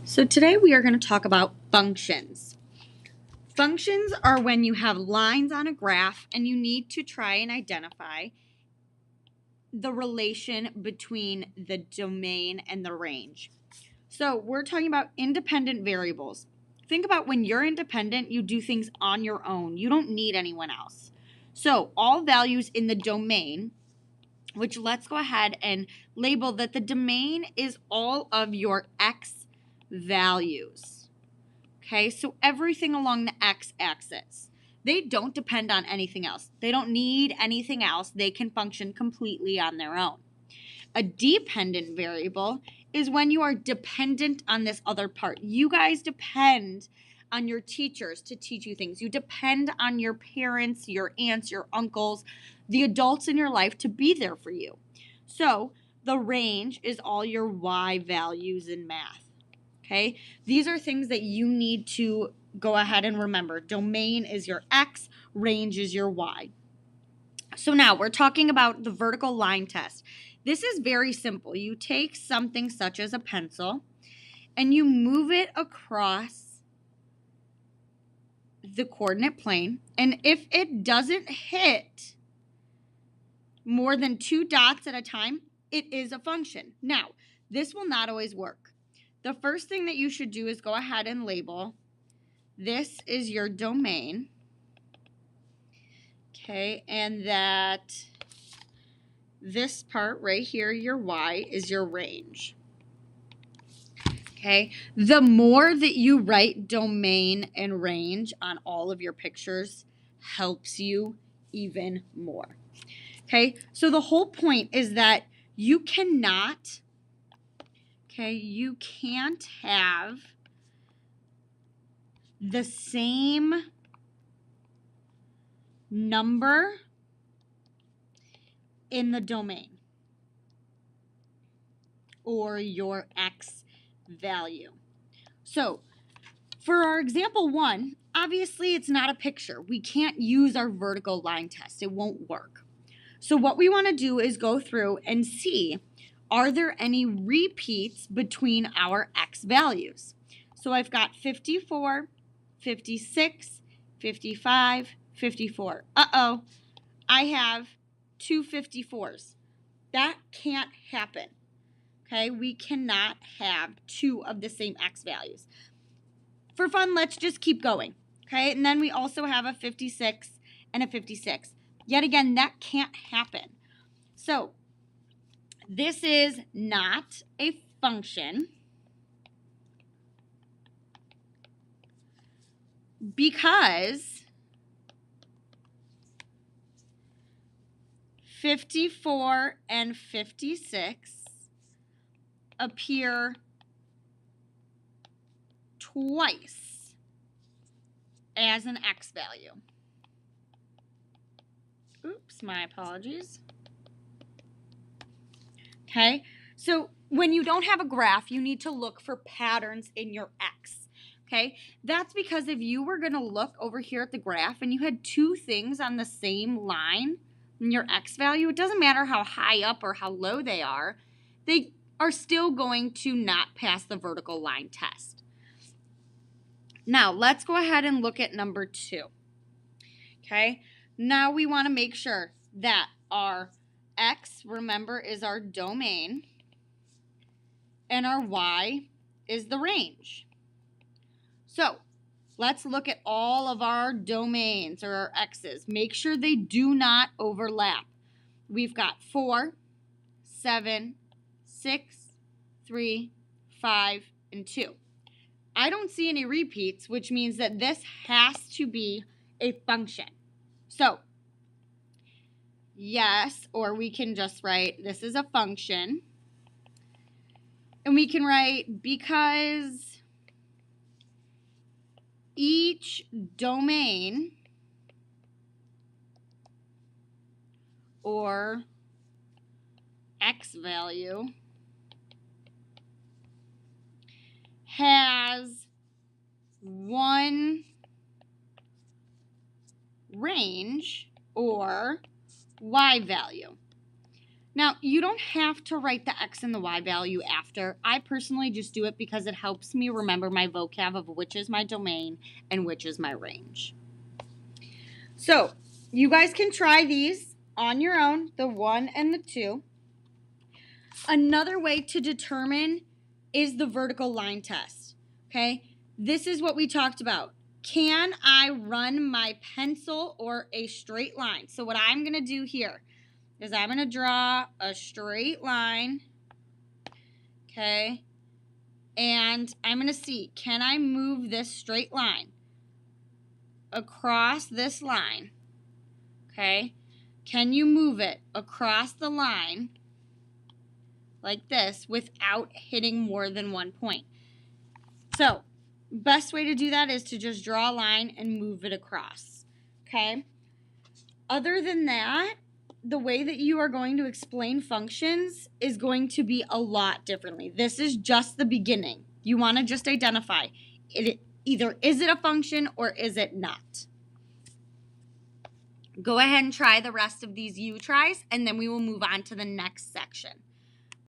So today we are going to talk about functions. Functions are when you have lines on a graph and you need to try and identify the relation between the domain and the range. So we're talking about independent variables. Think about when you're independent, you do things on your own. You don't need anyone else. So all values in the domain, which let's go ahead and label that the domain is all of your x values. Okay, so everything along the x-axis. They don't depend on anything else. They don't need anything else. They can function completely on their own. A dependent variable is when you are dependent on this other part. You guys depend on your teachers to teach you things. You depend on your parents, your aunts, your uncles, the adults in your life to be there for you. So the range is all your y values in math. Okay, these are things that you need to go ahead and remember. Domain is your x, range is your y. So now we're talking about the vertical line test. This is very simple. You take something such as a pencil and you move it across the coordinate plane. And if it doesn't hit more than 2 dots at a time, it is a function. Now, this will not always work. The first thing that you should do is go ahead and label, this is your domain, okay, and that this part right here, your y, is your range, okay? The more that you write domain and range on all of your pictures helps you even more, okay? So the whole point is that you cannot, okay, you can't have the same number in the domain or your x value. So for our example 1, obviously it's not a picture. We can't use our vertical line test. It won't work. So what we want to do is go through and see, are there any repeats between our x values? So I've got 54, 56, 55, 54. Uh-oh, I have 2 54s. That can't happen. Okay, we cannot have 2 of the same x values. For fun, let's just keep going. Okay, and then we also have a 56 and a 56. Yet again, that can't happen. So this is not a function because 54 and 56 appear twice as an x value. Oops, my apologies. Okay, so when you don't have a graph, you need to look for patterns in your x. Okay, that's because if you were going to look over here at the graph and you had 2 things on the same line in your x value, it doesn't matter how high up or how low they are still going to not pass the vertical line test. Now, let's go ahead and look at number 2. Okay, now we want to make sure that our x, remember, is our domain, and our y is the range. So let's look at all of our domains or our x's. Make sure they do not overlap. We've got 4, 7, 6, 3, 5, and 2. I don't see any repeats, which means that this has to be a function. So yes, or we can just write this is a function. And we can write because each domain or x value has one range or y value. Now, you don't have to write the x and the y value after. I personally just do it because it helps me remember my vocab of which is my domain and which is my range. So, you guys can try these on your own, the 1 and the 2. Another way to determine is the vertical line test, okay? This is what we talked about. Can I run my pencil or a straight line? So what I'm going to do here is I'm going to draw a straight line, okay? And I'm going to see, can I move this straight line across this line, okay? Can you move it across the line like this without hitting more than one point? So, best way to do that is to just draw a line and move it across, okay? Other than that, the way that you are going to explain functions is going to be a lot differently. This is just the beginning. You want to just identify it, either is it a function or is it not. Go ahead and try the rest of these U tries, and then we will move on to the next section.